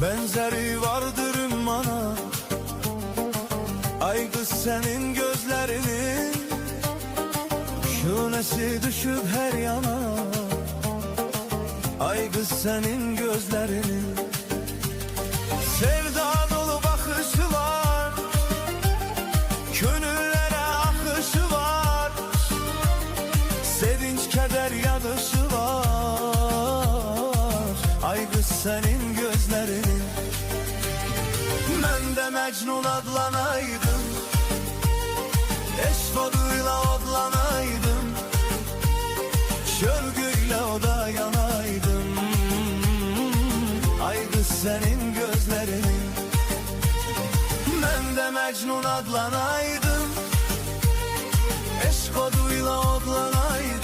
benzeri vardır bana. Ay kız senin gözlerinin şunesi düşüp her yana. Ay kız senin gözlerinin sevda dolu bakışı var, gönüllere akışı var, sevinç keder yanışı var. Ay kız senin gözlerinin. Ben de Mecnun adlanaydım, eş koduyla odlanaydım, şörgüyle oda yanaydım. Ay kız senin gözlerinin. Ben de Mecnun adlanaydım, eş koduyla odlanaydım,